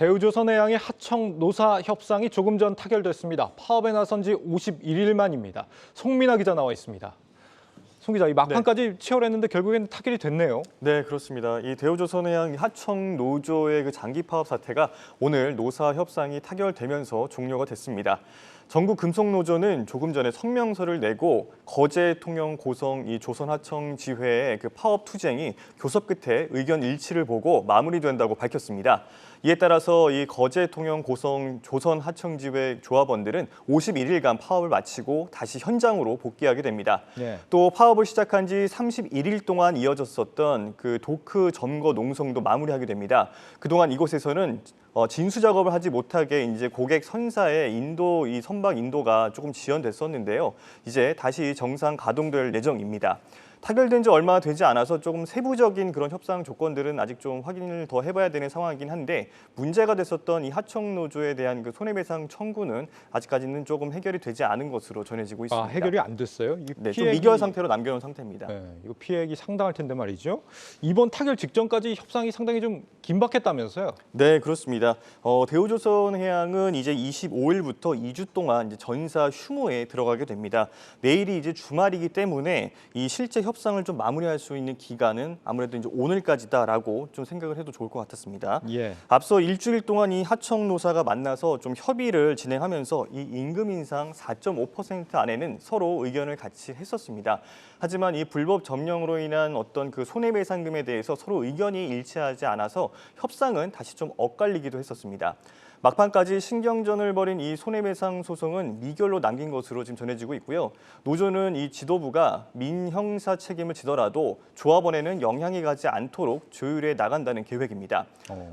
대우조선해양의 하청 노사 협상이 조금 전 타결됐습니다. 파업에 나선 지 51일 만입니다. 송민아 기자 나와 있습니다. 송 기자, 이 막판까지 치열했는데 결국엔 타결이 됐네요. 네, 그렇습니다. 이 대우조선해양 하청 노조의 그 장기 파업 사태가 오늘 노사 협상이 타결되면서 종료가 됐습니다. 전국금속노조는 조금 전에 성명서를 내고 거제 통영 고성 이 조선하청지회의 그 파업 투쟁이 교섭 끝에 의견 일치를 보고 마무리된다고 밝혔습니다. 이에 따라서 이 거제 통영 고성 조선하청지회 조합원들은 51일간 파업을 마치고 다시 현장으로 복귀하게 됩니다. 네. 또 파업을 시작한 지 31일 동안 이어졌었던 그 도크 점거 농성도 마무리하게 됩니다. 그동안 이곳에서는 진수 작업을 하지 못하게 이제 고객 선사의 이 선박 인도가 조금 지연됐었는데요. 이제 다시 정상 가동될 예정입니다. 타결된 지 얼마 되지 않아서 조금 세부적인 그런 협상 조건들은 아직 좀 확인을 더 해봐야 되는 상황이긴 한데 문제가 됐었던 이 하청노조에 대한 그 손해배상 청구는 아직까지는 조금 해결이 되지 않은 것으로 전해지고 있습니다. 해결이 안 됐어요? 네, 좀 미결 상태로 남겨놓은 상태입니다. 네, 이거 피해액이 상당할 텐데 말이죠. 이번 타결 직전까지 협상이 상당히 좀 긴박했다면서요? 네, 그렇습니다. 대우조선해양은 이제 25일부터 2주 동안 이제 전사 휴무에 들어가게 됩니다. 내일이 이제 주말이기 때문에 이 실제 협상을 좀 마무리할 수 있는 기간은 아무래도 이제 오늘까지다라고 좀 생각을 해도 좋을 것 같았습니다. 예. 앞서 일주일 동안 이 하청 노사가 만나서 좀 협의를 진행하면서 이 임금 인상 4.5% 안에는 서로 의견을 같이 했었습니다. 하지만 이 불법 점령으로 인한 어떤 그 손해배상금에 대해서 서로 의견이 일치하지 않아서 협상은 다시 좀 엇갈리기도 했었습니다. 막판까지 신경전을 벌인 이 손해배상 소송은 미결로 남긴 것으로 지금 전해지고 있고요. 노조는 이 지도부가 민형사 책임을 지더라도 조합원에는 영향이 가지 않도록 조율해 나간다는 계획입니다.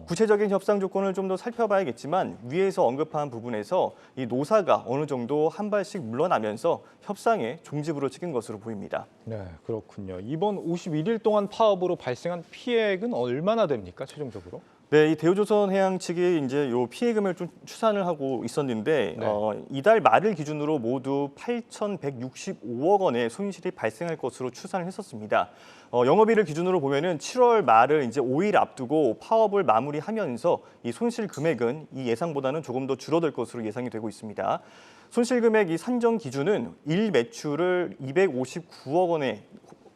구체적인 협상 조건을 좀 더 살펴봐야겠지만 위에서 언급한 부분에서 이 노사가 어느 정도 한 발씩 물러나면서 협상에 종지부를 찍은 것으로 보입니다. 네, 그렇군요. 이번 51일 동안 파업으로 발생한 피해액은 얼마나 됩니까, 최종적으로? 네, 이 대우조선해양 측이 이제 요 피해금을 좀 추산을 하고 있었는데 네. 이달 말을 기준으로 모두 8,165억 원의 손실이 발생할 것으로 추산을 했었습니다. 영업일을 기준으로 보면은 7월 말을 이제 5일 앞두고 파업을 마무리하면서 이 손실 금액은 이 예상보다는 조금 더 줄어들 것으로 예상이 되고 있습니다. 손실 금액 이 산정 기준은 일 매출을 259억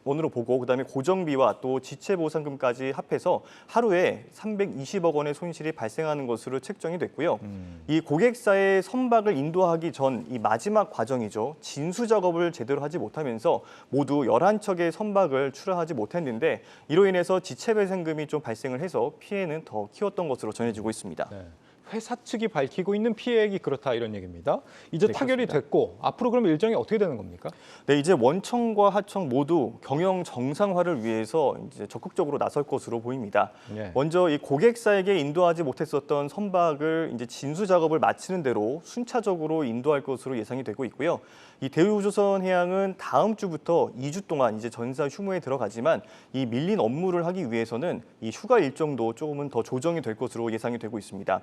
원으로 보고 그다음에 고정비와 또 지체 보상금까지 합해서 하루에 320억 원의 손실이 발생하는 것으로 책정이 됐고요. 이 고객사의 선박을 인도하기 전 이 마지막 과정이죠. 진수 작업을 제대로 하지 못하면서 모두 11척의 선박을 출하하지 못했는데 이로 인해서 지체 배상금이 좀 발생을 해서 피해는 더 키웠던 것으로 전해지고 있습니다. 네. 회사 측이 밝히고 있는 피해액이 그렇다 이런 얘기입니다. 이제 네, 타결이 그렇습니다. 됐고 앞으로 그럼 일정이 어떻게 되는 겁니까? 네, 이제 원청과 하청 모두 경영 정상화를 위해서 이제 적극적으로 나설 것으로 보입니다. 네. 먼저 이 고객사에게 인도하지 못했었던 선박을 이제 진수 작업을 마치는 대로 순차적으로 인도할 것으로 예상이 되고 있고요. 이 대우조선해양은 다음 주부터 2주 동안 이제 전사 휴무에 들어가지만 이 밀린 업무를 하기 위해서는 이 휴가 일정도 조금은 더 조정이 될 것으로 예상이 되고 있습니다.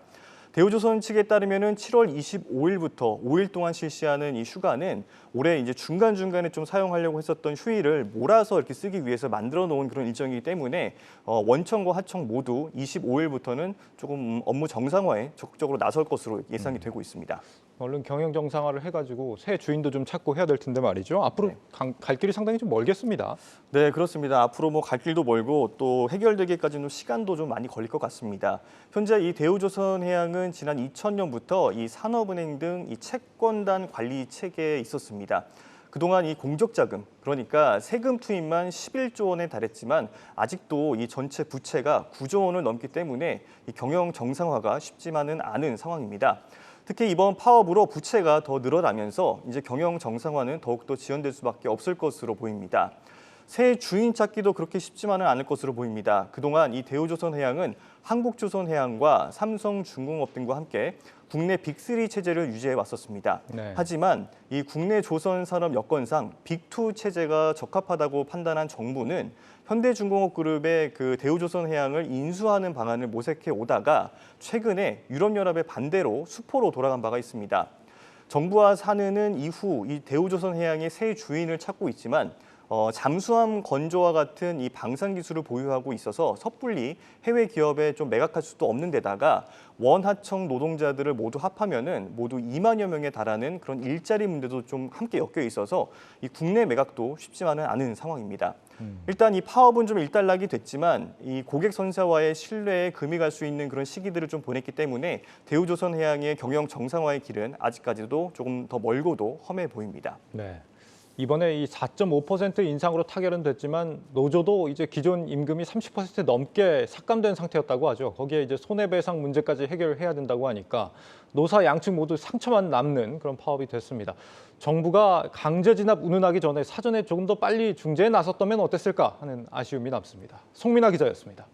대우조선 측에 따르면은 7월 25일부터 5일 동안 실시하는 이 휴가는 올해 이제 중간중간에 좀 사용하려고 했었던 휴일을 몰아서 이렇게 쓰기 위해서 만들어 놓은 그런 일정이기 때문에 원청과 하청 모두 25일부터는 조금 업무 정상화에 적극적으로 나설 것으로 예상이 되고 있습니다. 얼른 경영 정상화를 해가지고 새 주인도 좀 찾고 해야 될 텐데 말이죠. 앞으로 네. 갈 길이 상당히 좀 멀겠습니다. 네, 그렇습니다. 앞으로 뭐 갈 길도 멀고 또 해결되기까지는 시간도 좀 많이 걸릴 것 같습니다. 현재 이 대우조선해양은 지난 2000년부터 이 산업은행 등 이 채권단 관리 체계에 있었습니다. 그동안 이 공적자금, 그러니까 세금 투입만 11조 원에 달했지만 아직도 이 전체 부채가 9조 원을 넘기 때문에 이 경영 정상화가 쉽지만은 않은 상황입니다. 특히 이번 파업으로 부채가 더 늘어나면서 이제 경영 정상화는 더욱더 지연될 수밖에 없을 것으로 보입니다. 새 주인 찾기도 그렇게 쉽지만은 않을 것으로 보입니다. 그동안 이 대우조선해양은 한국조선해양과 삼성중공업 등과 함께 국내 빅3 체제를 유지해 왔었습니다. 네. 하지만 이 국내 조선 산업 여건상 빅2 체제가 적합하다고 판단한 정부는 현대중공업 그룹의 그 대우조선해양을 인수하는 방안을 모색해 오다가 최근에 유럽연합의 반대로 수포로 돌아간 바가 있습니다. 정부와 산은은 이후 이 대우조선해양의 새 주인을 찾고 있지만 잠수함 건조와 같은 이 방산 기술을 보유하고 있어서 섣불리 해외 기업에 좀 매각할 수도 없는 데다가 원하청 노동자들을 모두 합하면은 모두 2만여 명에 달하는 그런 일자리 문제도 좀 함께 엮여 있어서 이 국내 매각도 쉽지만은 않은 상황입니다. 일단 이 파업은 좀 일단락이 됐지만 이 고객 선사와의 신뢰에 금이 갈 수 있는 그런 시기들을 좀 보냈기 때문에 대우조선해양의 경영 정상화의 길은 아직까지도 조금 더 멀고도 험해 보입니다. 네. 이번에 이 4.5% 인상으로 타결은 됐지만 노조도 이제 기존 임금이 30% 넘게 삭감된 상태였다고 하죠. 거기에 이제 손해배상 문제까지 해결해야 된다고 하니까 노사 양측 모두 상처만 남는 그런 파업이 됐습니다. 정부가 강제 진압 운운하기 전에 사전에 조금 더 빨리 중재에 나섰다면 어땠을까 하는 아쉬움이 남습니다. 송민아 기자였습니다.